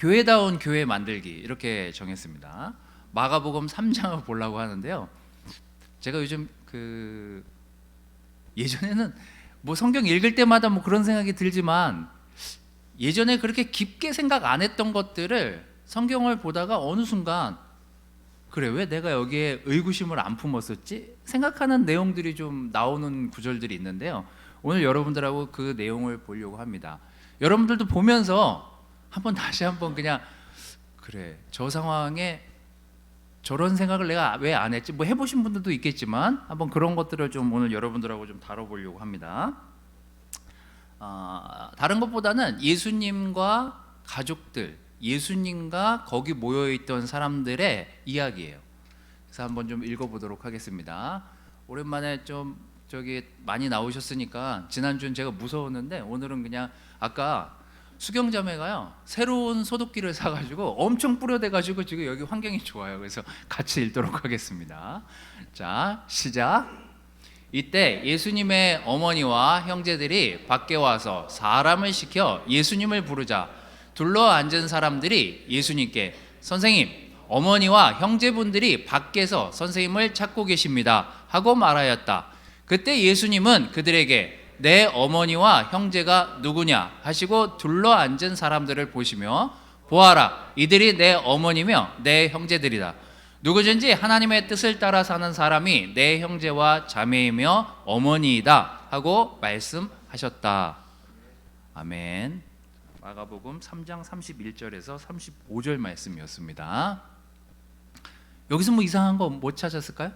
교회다운 교회 만들기 이렇게 정했습니다. 마가복음 3장을 보려고 하는데요. 제가 요즘 예전에는 뭐 성경 읽을 때마다 뭐 그런 생각이 들지만 예전에 그렇게 깊게 생각 안 했던 것들을 성경을 보다가 어느 순간 그래, 왜 내가 여기에 의구심을 안 품었었지? 생각하는 내용들이 좀 나오는 구절들이 있는데요. 오늘 여러분들하고 그 내용을 보려고 합니다. 여러분들도 보면서 다시 한번 그냥 그래, 저 상황에 저런 생각을 내가 왜 안 했지? 뭐 해보신 분들도 있겠지만 한번 그런 것들을 좀 오늘 여러분들하고 좀 다뤄보려고 합니다. 다른 것보다는 예수님과 가족들, 예수님과 거기 모여있던 사람들의 이야기예요. 그래서 한번 좀 읽어보도록 하겠습니다. 오랜만에 좀 많이 나오셨으니까 지난주는 제가 무서웠는데 오늘은 그냥 아까 수경자매가요 새로운 소독기를 사가지고 엄청 뿌려대가지고 지금 여기 환경이 좋아요. 그래서 같이 읽도록 하겠습니다. 자, 시작. 이때 예수님의 어머니와 형제들이 밖에 와서 사람을 시켜 예수님을 부르자 둘러 앉은 사람들이 예수님께 선생님, 어머니와 형제분들이 밖에서 선생님을 찾고 계십니다 하고 말하였다. 그때 예수님은 그들에게 내 어머니와 형제가 누구냐 하시고 둘러 앉은 사람들을 보시며 보아라, 이들이 내 어머니며 내 형제들이다. 누구든지 하나님의 뜻을 따라 사는 사람이 내 형제와 자매이며 어머니이다 하고 말씀하셨다. 아멘. 마가복음 3장 31절에서 35절 말씀이었습니다. 여기서 뭐 이상한 거 못 찾았을까요?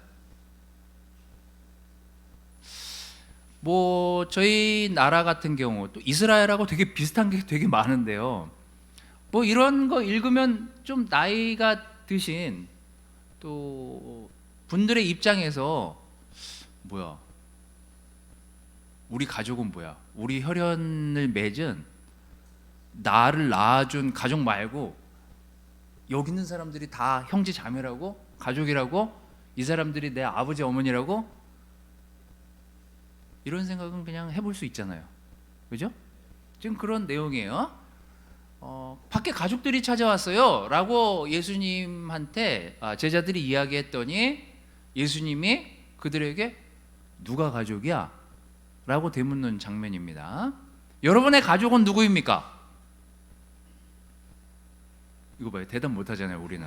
뭐 저희 나라 같은 경우 또 이스라엘하고 되게 비슷한 게 되게 많은데요. 뭐 이런 거 읽으면 좀 나이가 드신 또 분들의 입장에서 뭐야, 우리 가족은 뭐야, 우리 혈연을 맺은 나를 낳아준 가족 말고 여기 있는 사람들이 다 형제 자매라고, 가족이라고, 이 사람들이 내 아버지 어머니라고, 이런 생각은 그냥 해볼 수 있잖아요. 그죠? 지금 그런 내용이에요. 밖에 가족들이 찾아왔어요 라고 예수님한테 제자들이 이야기했더니 예수님이 그들에게 누가 가족이야? 라고 되묻는 장면입니다. 여러분의 가족은 누구입니까? 이거 봐요, 대답 못하잖아요 우리는.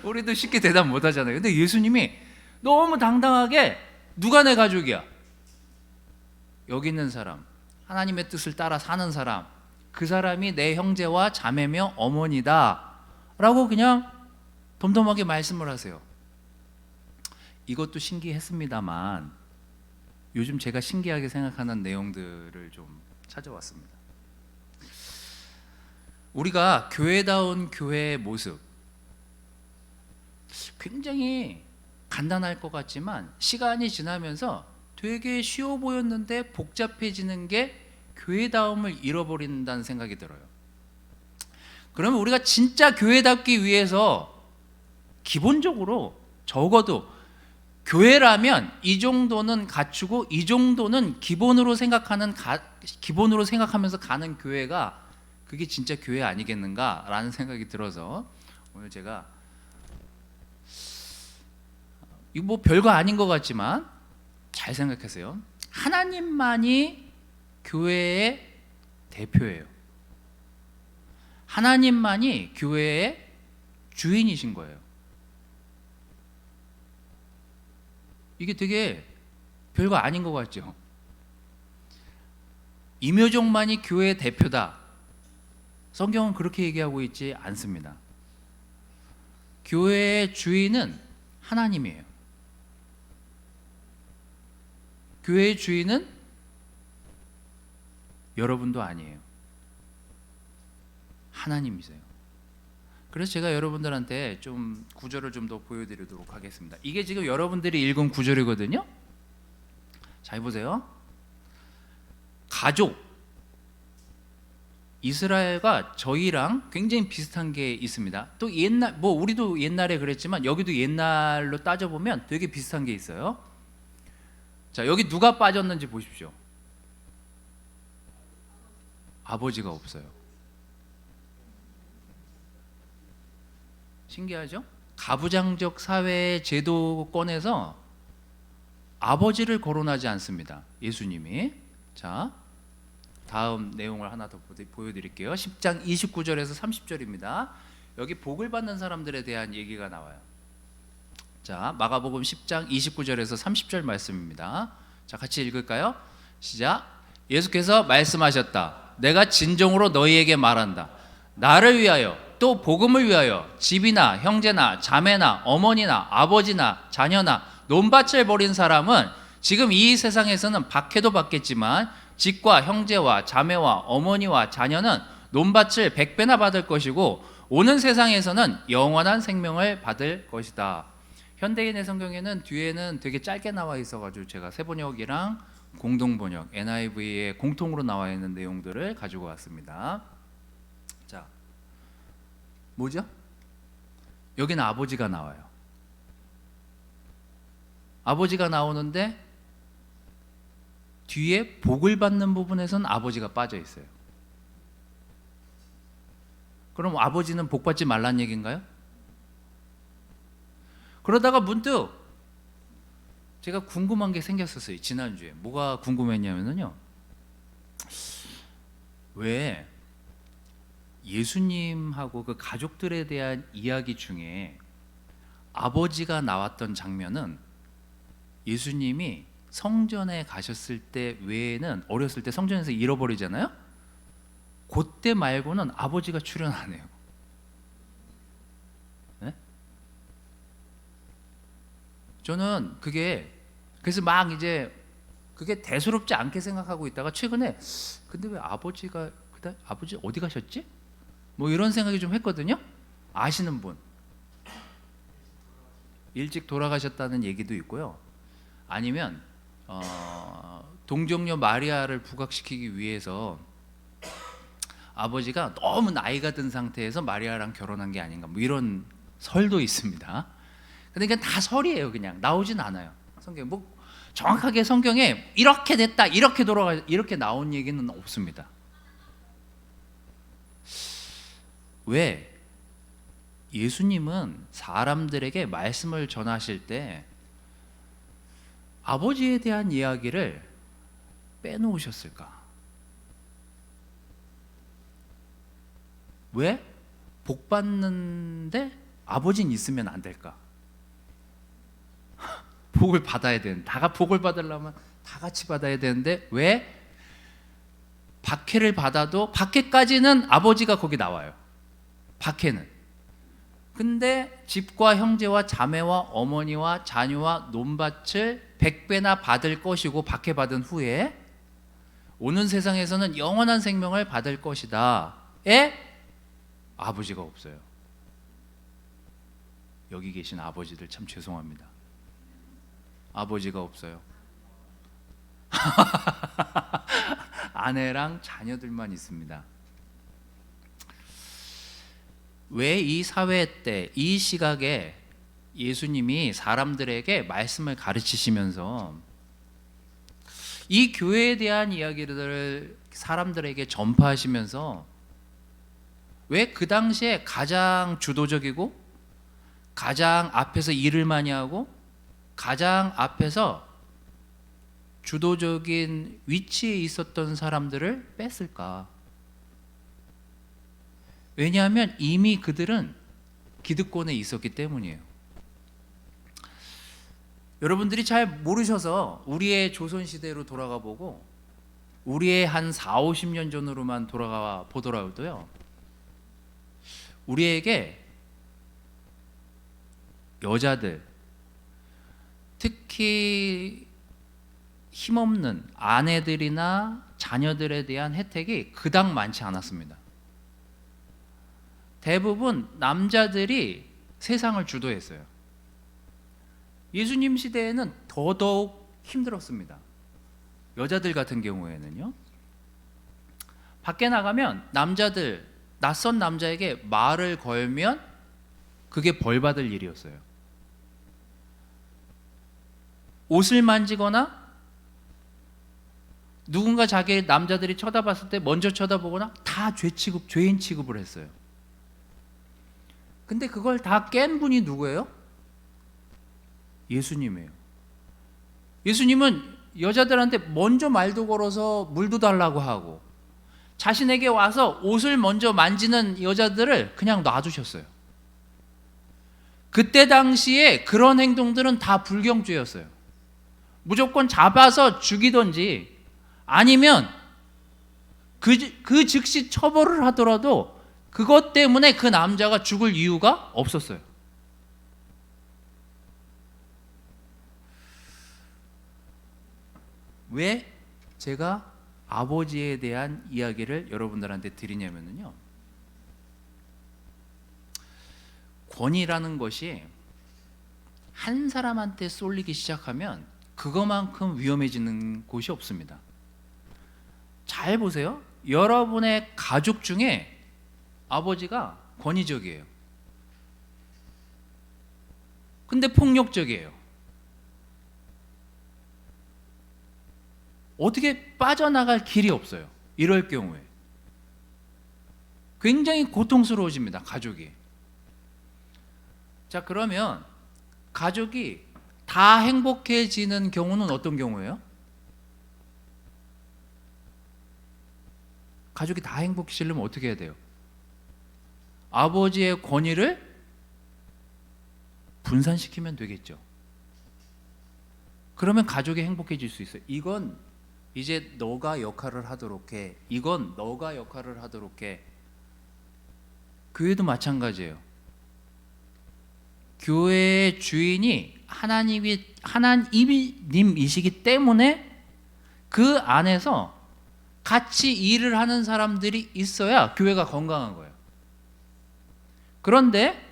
우리도 쉽게 대답 못하잖아요. 근데 예수님이 너무 당당하게 누가 내 가족이야? 여기 있는 사람, 하나님의 뜻을 따라 사는 사람, 그 사람이 내 형제와 자매며 어머니다 라고 그냥 덤덤하게 말씀을 하세요. 이것도 신기했습니다만 요즘 제가 신기하게 생각하는 내용들을 좀 찾아왔습니다. 우리가 교회다운 교회의 모습, 굉장히 간단할 것 같지만 시간이 지나면서 되게 쉬워 보였는데 복잡해지는 게 교회다움을 잃어버린다는 생각이 들어요. 그러면 우리가 진짜 교회답기 위해서 기본적으로 적어도 교회라면 이 정도는 갖추고 이 정도는 기본으로 생각하면서 가는 교회가 그게 진짜 교회 아니겠는가라는 생각이 들어서 오늘 제가 이거 뭐 별거 아닌 것 같지만 잘 생각하세요. 하나님만이 교회의 대표예요. 하나님만이 교회의 주인이신 거예요. 이게 되게 별거 아닌 것 같죠? 임효종만이 교회의 대표다. 성경은 그렇게 얘기하고 있지 않습니다. 교회의 주인은 하나님이에요. 교회의 주인은 여러분도 아니에요. 하나님이세요. 그래서 제가 여러분들한테 좀 구절을 좀 더 보여드리도록 하겠습니다. 이게 지금 여러분들이 읽은 구절이거든요. 잘 보세요. 가족, 이스라엘과 저희랑 굉장히 비슷한 게 있습니다. 또 우리도 옛날에 그랬지만 여기도 옛날로 따져보면 되게 비슷한 게 있어요. 자, 여기 누가 빠졌는지 보십시오. 아버지가 없어요. 신기하죠? 가부장적 사회 제도권에서 아버지를 거론하지 않습니다. 예수님이. 자, 다음 내용을 하나 더 보여드릴게요. 10장 29절에서 30절입니다. 여기 복을 받는 사람들에 대한 얘기가 나와요. 자, 마가복음 10장 29절에서 30절 말씀입니다. 자, 같이 읽을까요? 시작. 예수께서 말씀하셨다. 내가 진정으로 너희에게 말한다. 나를 위하여 또 복음을 위하여 집이나 형제나 자매나 어머니나 아버지나 자녀나 논밭을 벌인 사람은 지금 이 세상에서는 박해도 받겠지만 집과 형제와 자매와 어머니와 자녀는 논밭을 100배나 받을 것이고 오는 세상에서는 영원한 생명을 받을 것이다. 현대인의 성경에는 뒤에는 되게 짧게 나와 있어가지고 제가 새번역이랑 공동번역 NIV에 공통으로 나와 있는 내용들을 가지고 왔습니다. 자, 뭐죠? 여기는 아버지가 나와요. 아버지가 나오는데 뒤에 복을 받는 부분에서는 아버지가 빠져 있어요. 그럼 아버지는 복 받지 말란 얘기인가요? 그러다가 문득 제가 궁금한 게 생겼었어요. 지난주에 뭐가 궁금했냐면요, 왜 예수님하고 그 가족들에 대한 이야기 중에 아버지가 나왔던 장면은 예수님이 성전에 가셨을 때 외에는 어렸을 때 성전에서 잃어버리잖아요. 그때 말고는 아버지가 출연 안 해요. 네? 저는 그게 그래서 막 이제 그게 대수롭지 않게 생각하고 있다가 최근에 근데 왜 아버지가 그다 아버지 어디 가셨지? 뭐 이런 생각이 좀 했거든요. 아시는 분 일찍 돌아가셨다는 얘기도 있고요. 아니면 동정녀 마리아를 부각시키기 위해서 아버지가 너무 나이가 든 상태에서 마리아랑 결혼한 게 아닌가 뭐 이런 설도 있습니다. 근데 그냥 다 설이에요. 그냥 나오진 않아요. 성경 뭐 정확하게 성경에 이렇게 됐다, 이렇게 돌아가 이렇게 나온 얘기는 없습니다. 왜? 예수님은 사람들에게 말씀을 전하실 때 아버지에 대한 이야기를 빼놓으셨을까? 왜? 복 받는데 아버지는 있으면 안 될까? 복을 받아야 되는데, 다 복을 받으려면 다 같이 받아야 되는데 왜? 박해를 받아도 박해까지는 아버지가 거기 나와요. 박해는. 근데 집과 형제와 자매와 어머니와 자녀와 논밭을 100배나 받을 것이고 박해받은 후에 오는 세상에서는 영원한 생명을 받을 것이다 에 아버지가 없어요. 여기 계신 아버지들 참 죄송합니다. 아버지가 없어요. 아내랑 자녀들만 있습니다. 왜 이 사회 때, 이 시각에 예수님이 사람들에게 말씀을 가르치시면서 이 교회에 대한 이야기들을 사람들에게 전파하시면서 왜 그 당시에 가장 주도적이고 가장 앞에서 일을 많이 하고 가장 앞에서 주도적인 위치에 있었던 사람들을 뺐을까? 왜냐하면 이미 그들은 기득권에 있었기 때문이에요. 여러분들이 잘 모르셔서 우리의 조선시대로 돌아가 보고 우리의 한 4, 50년 전으로만 돌아가 보더라도요, 우리에게 여자들, 특히 힘없는 아내들이나 자녀들에 대한 혜택이 그닥 많지 않았습니다. 대부분 남자들이 세상을 주도했어요. 예수님 시대에는 더더욱 힘들었습니다. 여자들 같은 경우에는요, 밖에 나가면 남자들, 낯선 남자에게 말을 걸면 그게 벌 받을 일이었어요. 옷을 만지거나 누군가 자기 남자들이 쳐다봤을 때 먼저 쳐다보거나 다 죄인 취급을 했어요. 근데 그걸 다 깬 분이 누구예요? 예수님이에요. 예수님은 여자들한테 먼저 말도 걸어서 물도 달라고 하고 자신에게 와서 옷을 먼저 만지는 여자들을 그냥 놔두셨어요. 그때 당시에 그런 행동들은 다 불경죄였어요. 무조건 잡아서 죽이든지 아니면 그 즉시 처벌을 하더라도 그것 때문에 그 남자가 죽을 이유가 없었어요. 왜 제가 아버지에 대한 이야기를 여러분들한테 드리냐면요, 권위라는 것이 한 사람한테 쏠리기 시작하면 그거만큼 위험해지는 곳이 없습니다. 잘 보세요. 여러분의 가족 중에 아버지가 권위적이에요. 근데 폭력적이에요. 어떻게 빠져나갈 길이 없어요. 이럴 경우에 굉장히 고통스러워집니다, 가족이. 자, 그러면 가족이 다 행복해지는 경우는 어떤 경우예요? 가족이 다 행복해지려면 어떻게 해야 돼요? 아버지의 권위를 분산시키면 되겠죠. 그러면 가족이 행복해질 수 있어요. 이건 이제 너가 역할을 하도록 해. 이건 너가 역할을 하도록 해. 교회도 마찬가지예요. 교회의 주인이 하나님이시기 때문에 그 안에서 같이 일을 하는 사람들이 있어야 교회가 건강한 거예요. 그런데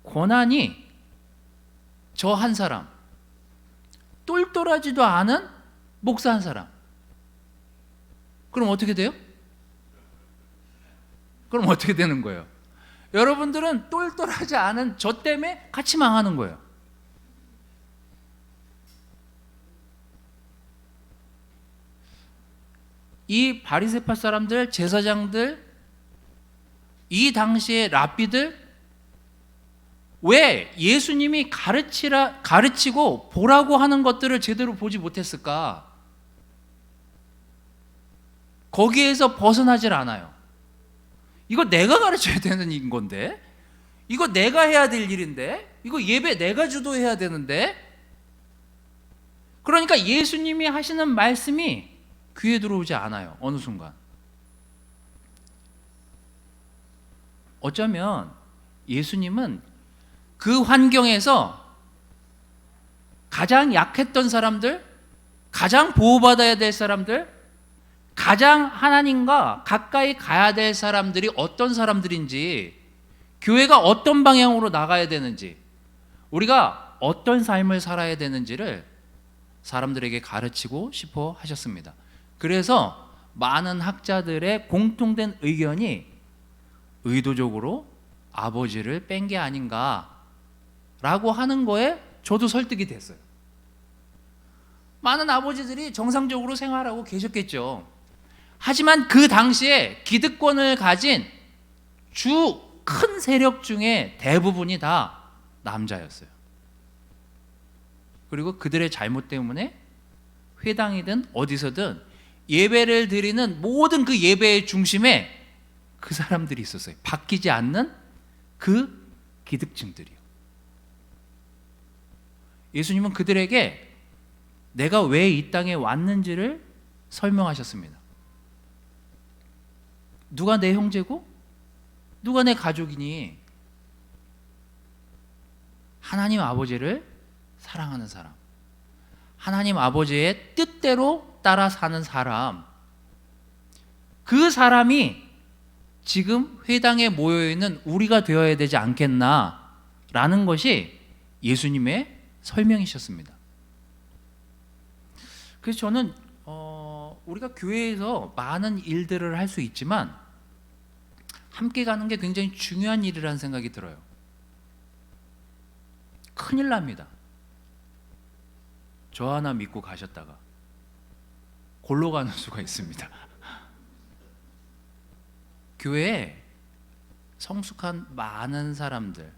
고난이 저 한 사람, 똘똘하지도 않은 목사 한 사람, 그럼 어떻게 돼요? 그럼 어떻게 되는 거예요? 여러분들은 똘똘하지 않은 저 때문에 같이 망하는 거예요. 이 바리새파 사람들, 제사장들, 이 당시의 랍비들, 왜 예수님이 가르치고 보라고 하는 것들을 제대로 보지 못했을까? 거기에서 벗어나질 않아요. 이거 내가 가르쳐야 되는 건데, 이거 내가 해야 될 일인데, 이거 예배 내가 주도해야 되는데, 그러니까 예수님이 하시는 말씀이 귀에 들어오지 않아요. 어느 순간. 어쩌면 예수님은 그 환경에서 가장 약했던 사람들, 가장 보호받아야 될 사람들, 가장 하나님과 가까이 가야 될 사람들이 어떤 사람들인지, 교회가 어떤 방향으로 나가야 되는지, 우리가 어떤 삶을 살아야 되는지를 사람들에게 가르치고 싶어 하셨습니다. 그래서 많은 학자들의 공통된 의견이 의도적으로 아버지를 뺀 게 아닌가라고 하는 거에 저도 설득이 됐어요. 많은 아버지들이 정상적으로 생활하고 계셨겠죠. 하지만 그 당시에 기득권을 가진 주 큰 세력 중에 대부분이 다 남자였어요. 그리고 그들의 잘못 때문에 회당이든 어디서든 예배를 드리는 모든 그 예배의 중심에 그 사람들이 있었어요. 바뀌지 않는 그 기득층들이요. 예수님은 그들에게 내가 왜 이 땅에 왔는지를 설명하셨습니다. 누가 내 형제고? 누가 내 가족이니? 하나님 아버지를 사랑하는 사람, 하나님 아버지의 뜻대로 따라 사는 사람, 그 사람이 지금 회당에 모여있는 우리가 되어야 되지 않겠나라는 것이 예수님의 설명이셨습니다. 그래서 저는 우리가 교회에서 많은 일들을 할 수 있지만 함께 가는 게 굉장히 중요한 일이라는 생각이 들어요. 큰일 납니다. 저 하나 믿고 가셨다가 골로 가는 수가 있습니다. 교회에 성숙한 많은 사람들,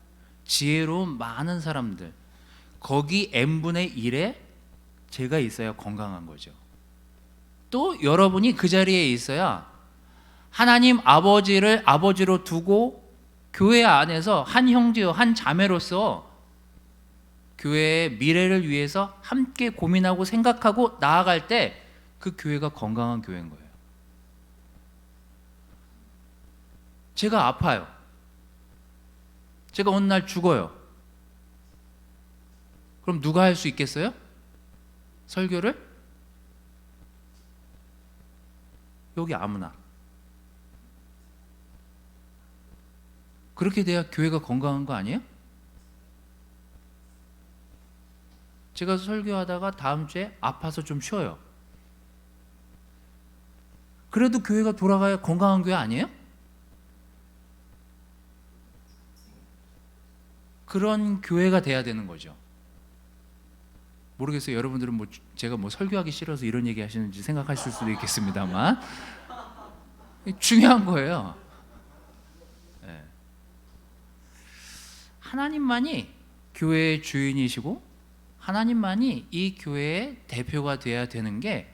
지혜로운 많은 사람들, 거기 n분의 1에 제가 있어야 건강한 거죠. 또 여러분이 그 자리에 있어야 하나님 아버지를 아버지로 두고 교회 안에서 한 형제요 한 자매로서 교회의 미래를 위해서 함께 고민하고 생각하고 나아갈 때 그 교회가 건강한 교회인 거예요. 제가 아파요. 제가 어느 날 죽어요. 그럼 누가 할 수 있겠어요? 설교를? 여기 아무나. 그렇게 돼야 교회가 건강한 거 아니에요? 제가 설교하다가 다음 주에 아파서 좀 쉬어요. 그래도 교회가 돌아가야 건강한 교회 아니에요? 그런 교회가 돼야 되는 거죠. 모르겠어요. 여러분들은 제가 설교하기 싫어서 이런 얘기 하시는지 생각하실 수도 있겠습니다만 중요한 거예요. 네. 하나님만이 교회의 주인이시고 하나님만이 이 교회의 대표가 돼야 되는 게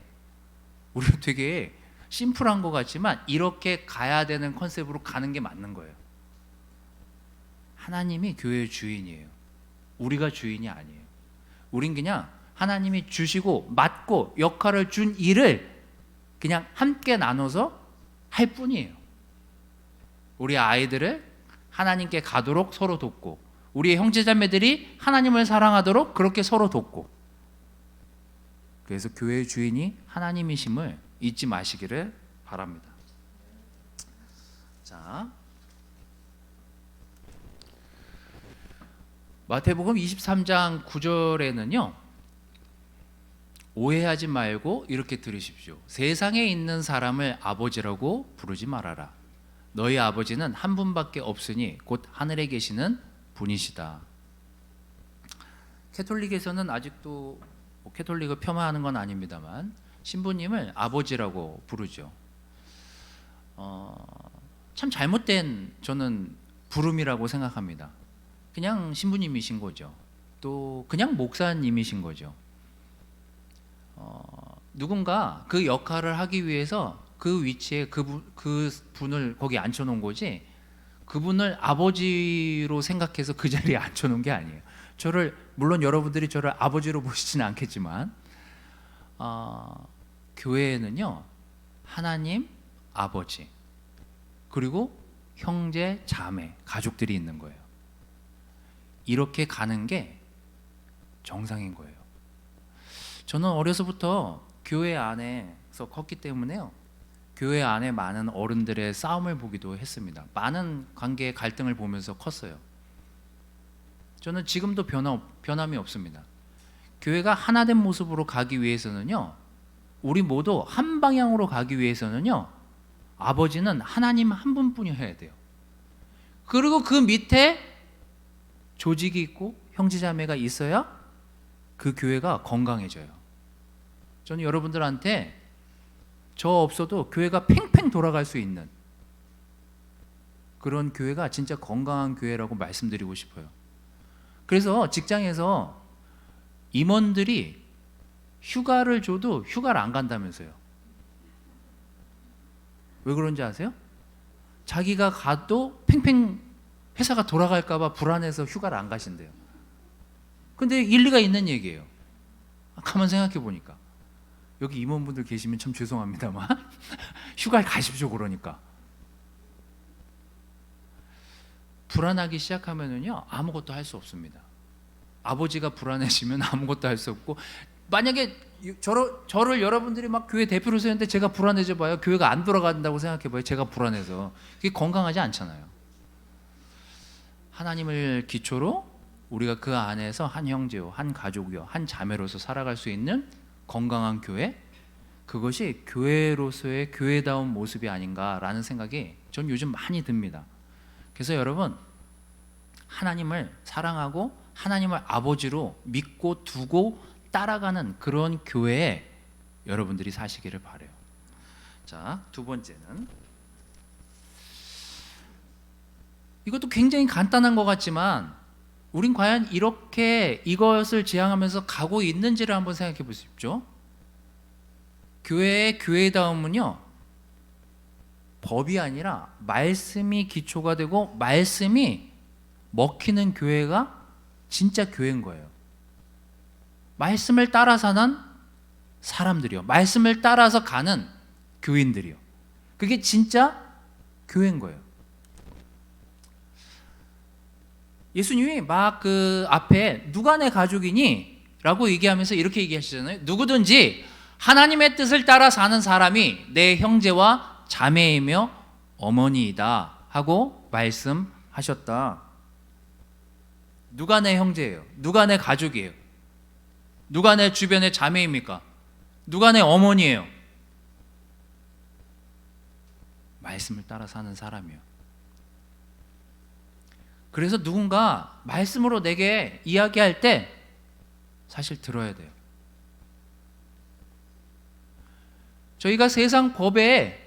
우리가 되게 심플한 것 같지만 이렇게 가야 되는 컨셉으로 가는 게 맞는 거예요. 하나님이 교회의 주인이에요. 우리가 주인이 아니에요. 우린 그냥 하나님이 주시고 맡고 역할을 준 일을 그냥 함께 나눠서 할 뿐이에요. 우리 아이들을 하나님께 가도록 서로 돕고 우리의 형제자매들이 하나님을 사랑하도록 그렇게 서로 돕고, 그래서 교회의 주인이 하나님이심을 잊지 마시기를 바랍니다. 자, 마태복음 23장 9절에는요 오해하지 말고 이렇게 들으십시오. 세상에 있는 사람을 아버지라고 부르지 말아라. 너희 아버지는 한 분밖에 없으니 곧 하늘에 계시는 분이시다. 캐톨릭에서는 아직도 캐톨릭을 폄하하는 건 아닙니다만 신부님을 아버지라고 부르죠. 참 잘못된 저는 부름이라고 생각합니다. 그냥 신부님이신 거죠. 또 그냥 목사님이신 거죠. 누군가 그 역할을 하기 위해서 그 위치에 그 분을 거기 앉혀놓은 거지 그분을 아버지로 생각해서 그 자리에 앉혀놓은 게 아니에요. 물론 여러분들이 저를 아버지로 보시지는 않겠지만 교회에는요 하나님 아버지 그리고 형제 자매 가족들이 있는 거예요. 이렇게 가는 게 정상인 거예요. 저는 어려서부터 교회 안에서 컸기 때문에요 교회 안에 많은 어른들의 싸움을 보기도 했습니다. 많은 관계의 갈등을 보면서 컸어요. 저는 지금도 변함이 없습니다. 교회가 하나된 모습으로 가기 위해서는요 우리 모두 한 방향으로 가기 위해서는요 아버지는 하나님 한 분뿐이어야 돼요. 그리고 그 밑에 조직이 있고 형제자매가 있어야 그 교회가 건강해져요. 저는 여러분들한테 저 없어도 교회가 팽팽 돌아갈 수 있는 그런 교회가 진짜 건강한 교회라고 말씀드리고 싶어요. 그래서 직장에서 임원들이 휴가를 줘도 휴가를 안 간다면서요. 왜 그런지 아세요? 자기가 가도 팽팽 회사가 돌아갈까 봐 불안해서 휴가를 안 가신대요. 근데 일리가 있는 얘기예요. 가만 생각해 보니까 여기 임원분들 계시면 참 죄송합니다만 휴가를 가십시오. 그러니까 불안하기 시작하면은요 아무것도 할 수 없습니다. 아버지가 불안해지면 아무것도 할 수 없고 만약에 저를 여러분들이 막 교회 대표로 세우는데 제가 불안해져 봐요. 교회가 안 돌아간다고 생각해 봐요. 제가 불안해서 그게 건강하지 않잖아요. 하나님을 기초로 우리가 그 안에서 한 형제요 한 가족이요 한 자매로서 살아갈 수 있는 건강한 교회, 그것이 교회로서의 교회다운 모습이 아닌가라는 생각이 전 요즘 많이 듭니다. 그래서 여러분 하나님을 사랑하고 하나님을 아버지로 믿고 두고 따라가는 그런 교회에 여러분들이 사시기를 바라요. 자, 두 번째는 이것도 굉장히 간단한 것 같지만 우린 과연 이렇게 이것을 지향하면서 가고 있는지를 한번 생각해 보십시오. 교회의 교회다움은요, 법이 아니라 말씀이 기초가 되고 말씀이 먹히는 교회가 진짜 교회인 거예요. 말씀을 따라 사는 사람들이요, 말씀을 따라서 가는 교인들이요, 그게 진짜 교회인 거예요. 예수님이 막 그 앞에 누가 내 가족이니? 라고 얘기하면서 이렇게 얘기하시잖아요. 누구든지 하나님의 뜻을 따라 사는 사람이 내 형제와 자매이며 어머니이다 하고 말씀하셨다. 누가 내 형제예요? 누가 내 가족이에요? 누가 내 주변의 자매입니까? 누가 내 어머니예요? 말씀을 따라 사는 사람이요. 그래서 누군가 말씀으로 내게 이야기할 때 사실 들어야 돼요. 저희가 세상 법에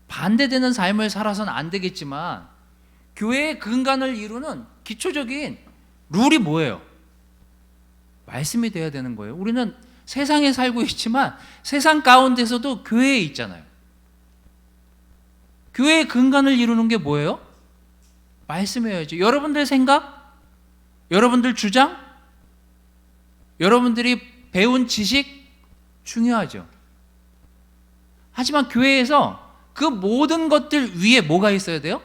반대되는 삶을 살아서는 안 되겠지만 교회의 근간을 이루는 기초적인 룰이 뭐예요? 말씀이 돼야 되는 거예요. 우리는 세상에 살고 있지만 세상 가운데서도 교회에 있잖아요. 교회의 근간을 이루는 게 뭐예요? 말씀이어야죠. 여러분들 생각, 여러분들 주장, 여러분들이 배운 지식 중요하죠. 하지만 교회에서 그 모든 것들 위에 뭐가 있어야 돼요?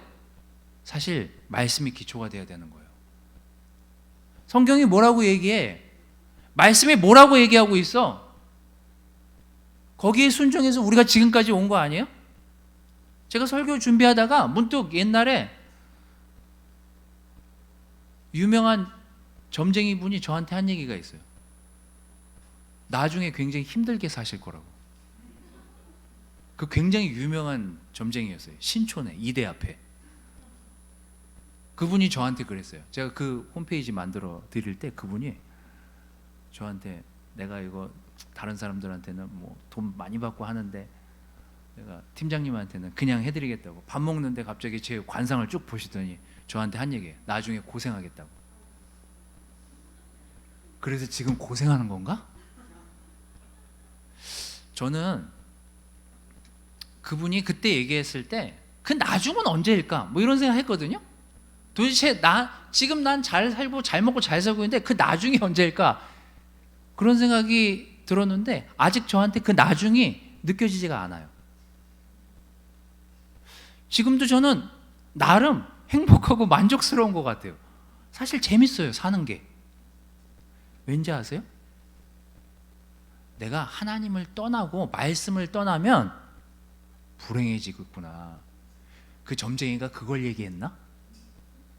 사실 말씀이 기초가 돼야 되는 거예요. 성경이 뭐라고 얘기해? 말씀이 뭐라고 얘기하고 있어? 거기에 순종해서 우리가 지금까지 온 거 아니에요? 제가 설교 준비하다가 문득 옛날에 유명한 점쟁이 분이 저한테 한 얘기가 있어요. 나중에 굉장히 힘들게 사실 거라고. 그 굉장히 유명한 점쟁이였어요. 신촌에 이대 앞에. 그분이 저한테 그랬어요. 제가 그 홈페이지 만들어 드릴 때 그분이 저한테 내가 이거 다른 사람들한테는 뭐 돈 많이 받고 하는데 내가 팀장님한테는 그냥 해드리겠다고. 밥 먹는데 갑자기 제 관상을 쭉 보시더니 저한테 한 얘기예요. 나중에 고생하겠다고. 그래서 지금 고생하는 건가? 저는 그분이 그때 얘기했을 때 그 나중은 언제일까? 뭐 이런 생각 했거든요. 도대체 지금 난 잘 살고 잘 먹고 잘 살고 있는데 그 나중이 언제일까? 그런 생각이 들었는데 아직 저한테 그 나중이 느껴지지가 않아요. 지금도 저는 나름 행복하고 만족스러운 것 같아요. 사실 재밌어요, 사는 게. 왠지 아세요? 내가 하나님을 떠나고 말씀을 떠나면 불행해지겠구나. 그 점쟁이가 그걸 얘기했나?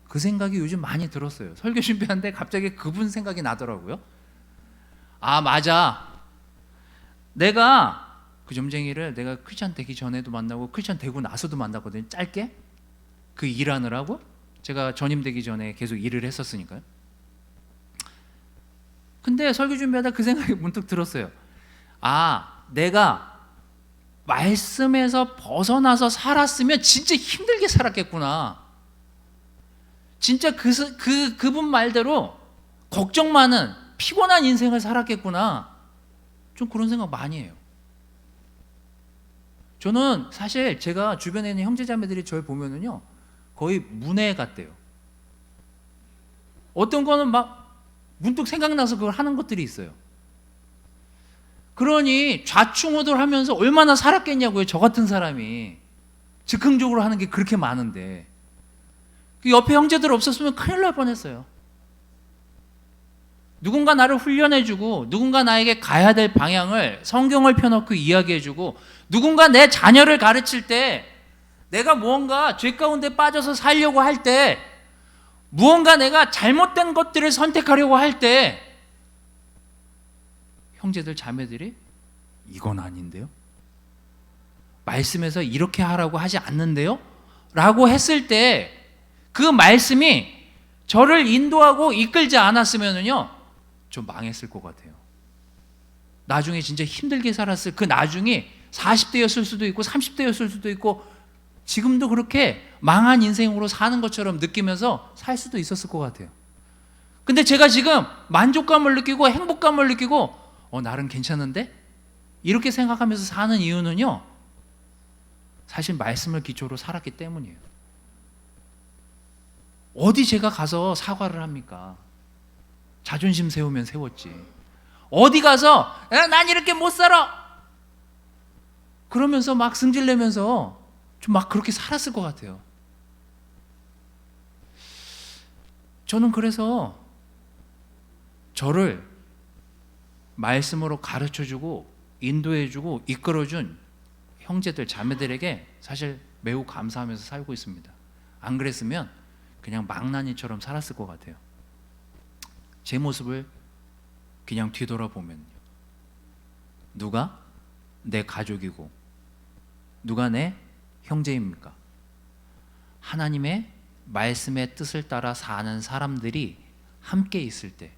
그 생각이 요즘 많이 들었어요. 설교 준비하는데 갑자기 그분 생각이 나더라고요. 아, 맞아. 내가 그 점쟁이를 내가 크리스찬 되기 전에도 만나고 크리스찬 되고 나서도 만났거든요. 짧게. 그 일하느라고. 제가 전임 되기 전에 계속 일을 했었으니까요. 근데 설교 준비하다 그 생각이 문득 들었어요. 아, 내가 말씀에서 벗어나서 살았으면 진짜 힘들게 살았겠구나. 진짜 그분 말대로 걱정 많은 피곤한 인생을 살았겠구나. 좀 그런 생각 많이 해요. 저는 사실 제가 주변에 있는 형제자매들이 저를 보면은요 거의 문외 같대요. 어떤 거는 막 문득 생각나서 그걸 하는 것들이 있어요. 그러니 좌충우돌하면서 얼마나 살았겠냐고요. 저 같은 사람이 즉흥적으로 하는 게 그렇게 많은데 그 옆에 형제들 없었으면 큰일 날 뻔했어요. 누군가 나를 훈련해주고 누군가 나에게 가야 될 방향을 성경을 펴놓고 이야기해주고 누군가 내 자녀를 가르칠 때 내가 무언가 죄 가운데 빠져서 살려고 할 때 무언가 내가 잘못된 것들을 선택하려고 할 때 형제들 자매들이 이건 아닌데요? 말씀에서 이렇게 하라고 하지 않는데요? 라고 했을 때 그 말씀이 저를 인도하고 이끌지 않았으면요 좀 망했을 것 같아요. 나중에 진짜 힘들게 살았을 그 나중이 40대였을 수도 있고 30대였을 수도 있고 지금도 그렇게 망한 인생으로 사는 것처럼 느끼면서 살 수도 있었을 것 같아요. 근데 제가 지금 만족감을 느끼고 행복감을 느끼고 나는 괜찮은데? 이렇게 생각하면서 사는 이유는요, 사실 말씀을 기초로 살았기 때문이에요. 어디 제가 가서 사과를 합니까? 자존심 세우면 세웠지. 어디 가서 난 이렇게 못 살아! 그러면서 막 승질내면서 좀 막 그렇게 살았을 것 같아요. 저는 그래서 저를 말씀으로 가르쳐주고 인도해주고 이끌어준 형제들 자매들에게 사실 매우 감사하면서 살고 있습니다. 안 그랬으면 그냥 망나니처럼 살았을 것 같아요. 제 모습을 그냥 뒤돌아보면요, 누가 내 가족이고 누가 내 형제입니까? 하나님의 말씀의 뜻을 따라 사는 사람들이 함께 있을 때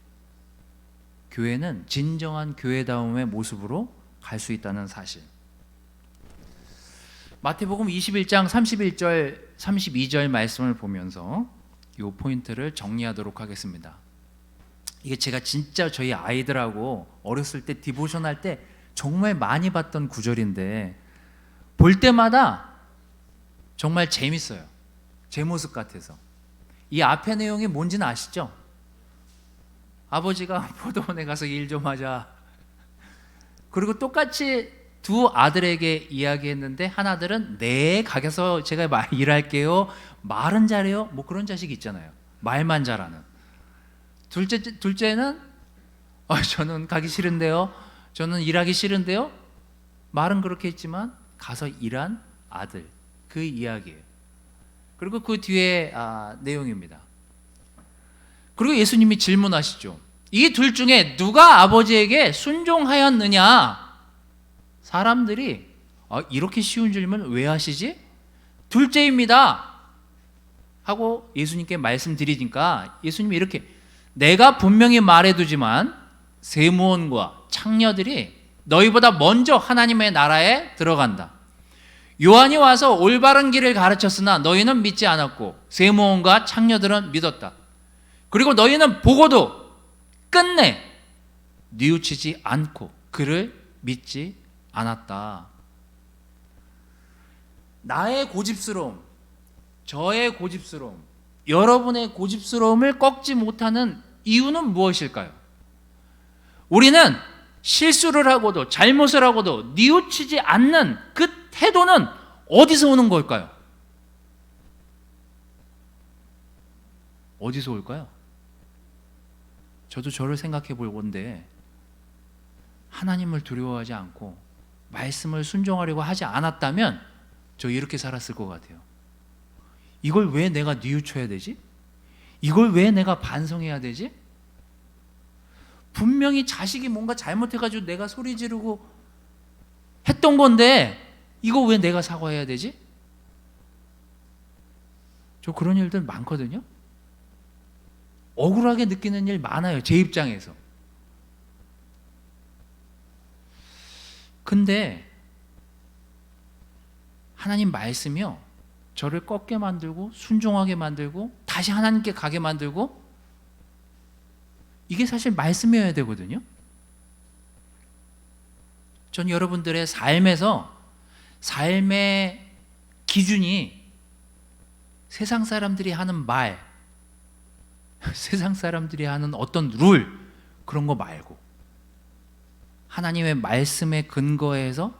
교회는 진정한 교회다움의 모습으로 갈 수 있다는 사실. 마태복음 21장 31절 32절 말씀을 보면서 이 포인트를 정리하도록 하겠습니다. 이게 제가 진짜 저희 아이들하고 어렸을 때 디보션 할 때 정말 많이 봤던 구절인데 볼 때마다 정말 재밌어요. 제 모습 같아서. 이 앞에 내용이 뭔지는 아시죠? 아버지가 포도원에 가서 일 좀 하자. 그리고 똑같이 두 아들에게 이야기했는데 하나들은 네, 가게에서 제가 일할게요. 말은 잘해요. 뭐 그런 자식이 있잖아요. 말만 잘하는. 둘째는 저는 가기 싫은데요. 저는 일하기 싫은데요. 말은 그렇게 했지만 가서 일한 아들. 그 이야기예요. 그리고 그 뒤에 내용입니다. 그리고 예수님이 질문하시죠. 이 둘 중에 누가 아버지에게 순종하였느냐? 사람들이 이렇게 쉬운 질문을 왜 하시지? 둘째입니다 하고 예수님께 말씀드리니까 예수님이 이렇게, 내가 분명히 말해두지만 세무원과 창녀들이 너희보다 먼저 하나님의 나라에 들어간다. 요한이 와서 올바른 길을 가르쳤으나 너희는 믿지 않았고 세무원과 창녀들은 믿었다. 그리고 너희는 보고도 끝내 뉘우치지 않고 그를 믿지 않았다. 나의 고집스러움, 저의 고집스러움, 여러분의 고집스러움을 꺾지 못하는 이유는 무엇일까요? 우리는 실수를 하고도 잘못을 하고도 뉘우치지 않는 그 태도는 어디서 오는 걸까요? 어디서 올까요? 저도 저를 생각해 볼 건데, 하나님을 두려워하지 않고 말씀을 순종하려고 하지 않았다면 저 이렇게 살았을 것 같아요. 이걸 왜 내가 뉘우쳐야 되지? 이걸 왜 내가 반성해야 되지? 분명히 자식이 뭔가 잘못해가지고 내가 소리 지르고 했던 건데 이거 왜 내가 사과해야 되지? 저 그런 일들 많거든요. 억울하게 느끼는 일 많아요, 제 입장에서. 근데 하나님 말씀이요, 저를 꺾게 만들고 순종하게 만들고 다시 하나님께 가게 만들고, 이게 사실 말씀이어야 되거든요. 전 여러분들의 삶에서 삶의 기준이 세상 사람들이 하는 말, 세상 사람들이 하는 어떤 룰, 그런 거 말고 하나님의 말씀에 근거해서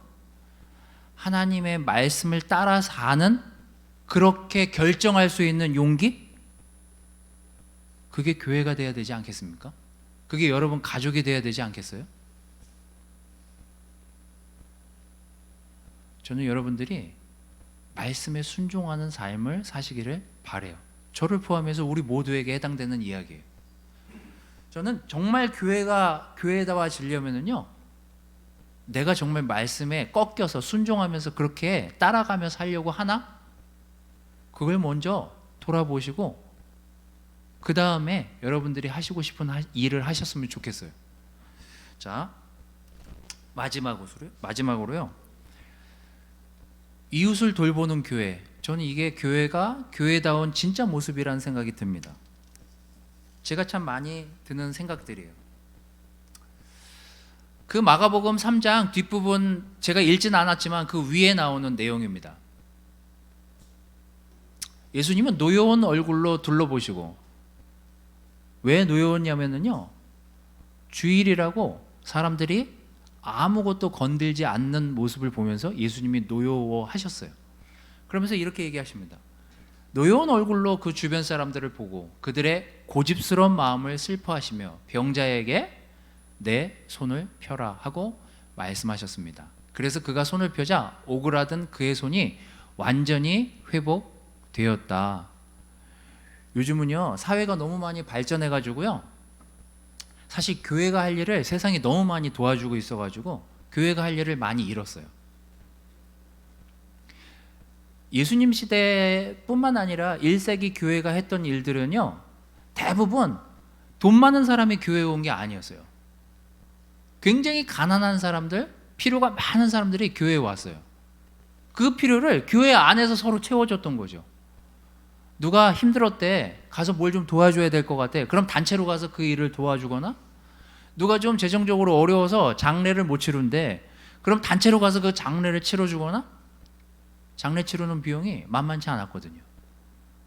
하나님의 말씀을 따라 사는, 그렇게 결정할 수 있는 용기, 그게 교회가 돼야 되지 않겠습니까? 그게 여러분 가족이 돼야 되지 않겠어요? 저는 여러분들이 말씀에 순종하는 삶을 사시기를 바라요. 저를 포함해서 우리 모두에게 해당되는 이야기예요. 저는 정말 교회다워지려면요, 내가 정말 말씀에 꺾여서 순종하면서 그렇게 따라가며 살려고 하나? 그걸 먼저 돌아보시고 그 다음에 여러분들이 하시고 싶은 일을 하셨으면 좋겠어요. 자, 마지막으로요, 이웃을 돌보는 교회. 저는 이게 교회가 교회다운 진짜 모습이라는 생각이 듭니다. 제가 참 많이 드는 생각들이에요. 그 마가복음 3장 뒷부분 제가 읽진 않았지만 그 위에 나오는 내용입니다. 예수님은 노여운 얼굴로 둘러보시고, 왜 노여웠냐면요, 주일이라고 사람들이 아무것도 건들지 않는 모습을 보면서 예수님이 노여워하셨어요. 그러면서 이렇게 얘기하십니다. 노여운 얼굴로 그 주변 사람들을 보고 그들의 고집스러운 마음을 슬퍼하시며 병자에게 내 손을 펴라 하고 말씀하셨습니다. 그래서 그가 손을 펴자 오그라든 그의 손이 완전히 회복되었다. 요즘은요, 사회가 너무 많이 발전해 가지고요, 사실 교회가 할 일을 세상이 너무 많이 도와주고 있어 가지고 교회가 할 일을 많이 잃었어요. 예수님 시대뿐만 아니라 1세기 교회가 했던 일들은요, 대부분 돈 많은 사람이 교회에 온 게 아니었어요. 굉장히 가난한 사람들, 필요가 많은 사람들이 교회에 왔어요. 그 필요를 교회 안에서 서로 채워줬던 거죠. 누가 힘들었대, 가서 뭘 좀 도와줘야 될 것 같아, 그럼 단체로 가서 그 일을 도와주거나, 누가 좀 재정적으로 어려워서 장례를 못 치른대, 그럼 단체로 가서 그 장례를 치러주거나, 장례 치르는 비용이 만만치 않았거든요.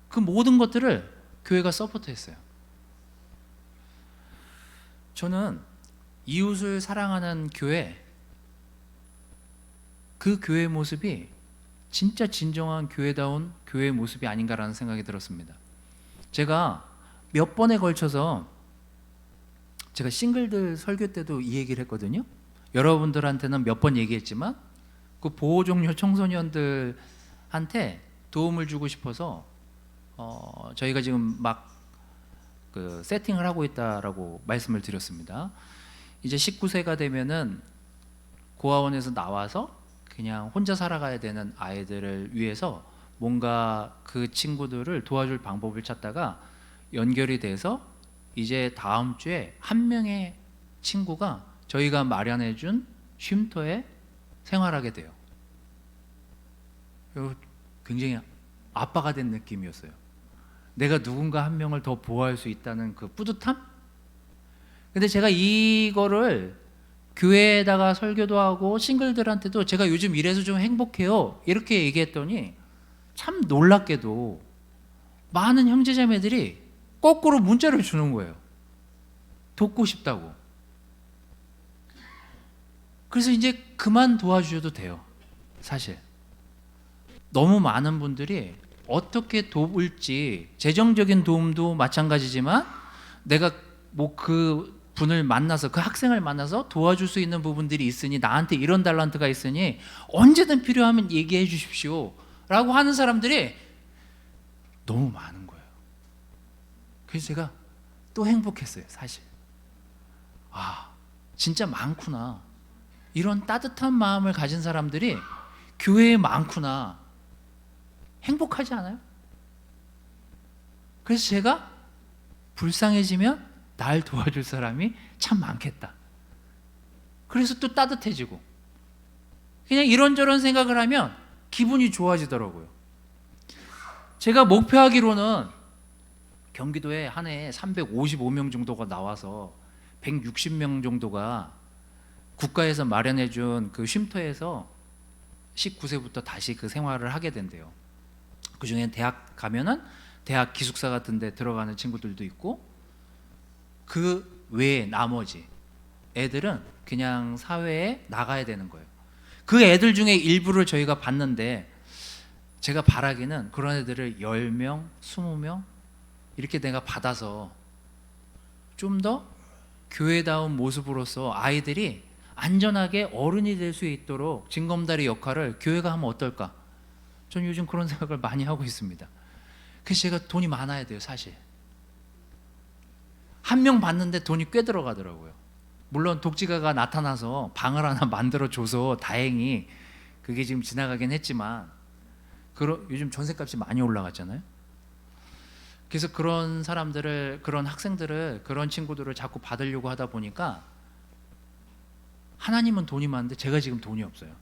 그 모든 것들을 교회가 서포트했어요. 저는 이웃을 사랑하는 교회, 그 교회의 모습이 진짜 진정한 교회다운 교회의 모습이 아닌가라는 생각이 들었습니다. 제가 몇 번에 걸쳐서, 제가 싱글들 설교 때도 이 얘기를 했거든요. 여러분들한테는 몇 번 얘기했지만 그 보호종료 청소년들한테 도움을 주고 싶어서 저희가 지금 막 그 세팅을 하고 있다라고 말씀을 드렸습니다. 이제 19세가 되면은 고아원에서 나와서 그냥 혼자 살아가야 되는 아이들을 위해서 뭔가 그 친구들을 도와줄 방법을 찾다가 연결이 돼서 이제 다음 주에 한 명의 친구가 저희가 마련해 준 쉼터에 생활하게 돼요. 굉장히 아빠가 된 느낌이었어요. 내가 누군가 한 명을 더 보호할 수 있다는 그 뿌듯함? 근데 제가 이거를 교회에다가 설교도 하고 싱글들한테도 제가 요즘 이래서 좀 행복해요 이렇게 얘기했더니 참 놀랍게도 많은 형제자매들이 거꾸로 문자를 주는 거예요. 돕고 싶다고. 그래서 이제 그만 도와주셔도 돼요. 사실 너무 많은 분들이 어떻게 도울지, 재정적인 도움도 마찬가지지만 내가 뭐 그 분을 만나서, 그 학생을 만나서 도와줄 수 있는 부분들이 있으니, 나한테 이런 달란트가 있으니 언제든 필요하면 얘기해 주십시오 라고 하는 사람들이 너무 많은 거예요. 그래서 제가 또 행복했어요. 사실 진짜 많구나, 이런 따뜻한 마음을 가진 사람들이 교회에 많구나. 행복하지 않아요? 그래서 제가 불쌍해지면 날 도와줄 사람이 참 많겠다. 그래서 또 따뜻해지고, 그냥 이런저런 생각을 하면 기분이 좋아지더라고요. 제가 목표하기로는 경기도에 한 해에 355명 정도가 나와서 160명 정도가 국가에서 마련해 준 그 쉼터에서 19세부터 다시 그 생활을 하게 된대요. 그 중에 대학 가면은 대학 기숙사 같은 데 들어가는 친구들도 있고, 그 외에 나머지 애들은 그냥 사회에 나가야 되는 거예요. 그 애들 중에 일부를 저희가 봤는데, 제가 바라기는 그런 애들을 10명, 20명 이렇게 내가 받아서 좀 더 교회다운 모습으로서 아이들이 안전하게 어른이 될 수 있도록 징검다리 역할을 교회가 하면 어떨까? 저는 요즘 그런 생각을 많이 하고 있습니다. 그래서 제가 돈이 많아야 돼요. 사실 한 명 받는데 돈이 꽤 들어가더라고요. 물론 독지가가 나타나서 방을 하나 만들어줘서 다행히 그게 지금 지나가긴 했지만, 요즘 전셋값이 많이 올라갔잖아요. 그래서 그런 사람들을, 그런 학생들을, 그런 친구들을 자꾸 받으려고 하다 보니까 하나님은 돈이 많은데 제가 지금 돈이 없어요.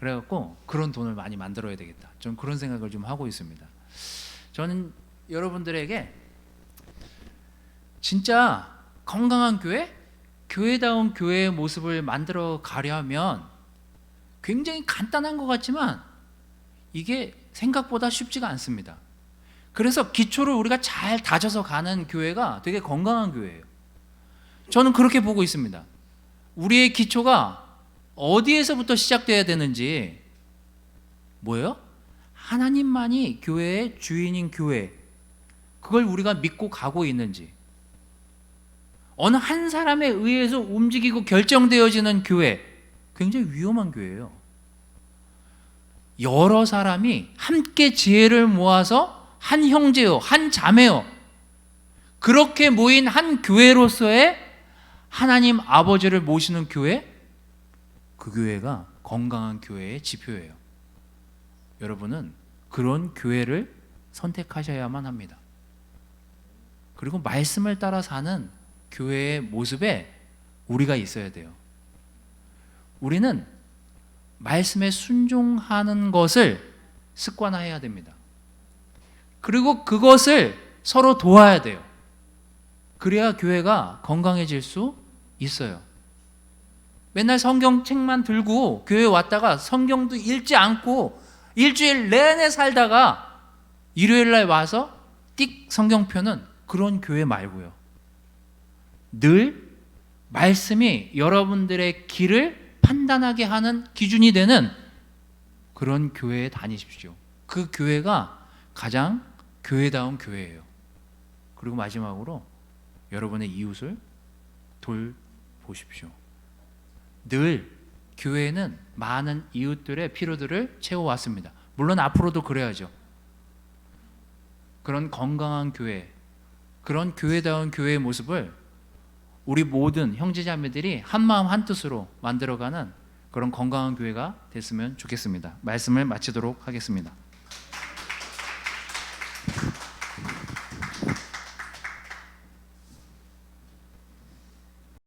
그래갖고 그런 돈을 많이 만들어야 되겠다. 좀 그런 생각을 좀 하고 있습니다. 저는 여러분들에게 진짜 건강한 교회, 교회다운 교회의 모습을 만들어 가려면 굉장히 간단한 것 같지만 이게 생각보다 쉽지가 않습니다. 그래서 기초를 우리가 잘 다져서 가는 교회가 되게 건강한 교회예요. 저는 그렇게 보고 있습니다. 우리의 기초가 어디에서부터 시작돼야 되는지, 뭐예요? 하나님만이 교회의 주인인 교회, 그걸 우리가 믿고 가고 있는지, 어느 한 사람에 의해서 움직이고 결정되어지는 교회, 굉장히 위험한 교회예요. 여러 사람이 함께 지혜를 모아서 한 형제요, 한 자매요, 그렇게 모인 한 교회로서의 하나님 아버지를 모시는 교회, 그 교회가 건강한 교회의 지표예요. 여러분은 그런 교회를 선택하셔야만 합니다. 그리고 말씀을 따라 사는 교회의 모습에 우리가 있어야 돼요. 우리는 말씀에 순종하는 것을 습관화해야 됩니다. 그리고 그것을 서로 도와야 돼요. 그래야 교회가 건강해질 수 있어요. 맨날 성경책만 들고 교회 왔다가 성경도 읽지 않고 일주일 내내 살다가 일요일날 와서 띡 성경표는, 그런 교회 말고요. 늘 말씀이 여러분들의 길을 판단하게 하는 기준이 되는 그런 교회에 다니십시오. 그 교회가 가장 교회다운 교회예요. 그리고 마지막으로 여러분의 이웃을 돌보십시오. 늘 교회는 많은 이웃들의 필요들을 채워왔습니다. 물론 앞으로도 그래야죠. 그런 건강한 교회, 그런 교회다운 교회의 모습을 우리 모든 형제자매들이 한마음 한뜻으로 만들어가는 그런 건강한 교회가 됐으면 좋겠습니다. 말씀을 마치도록 하겠습니다.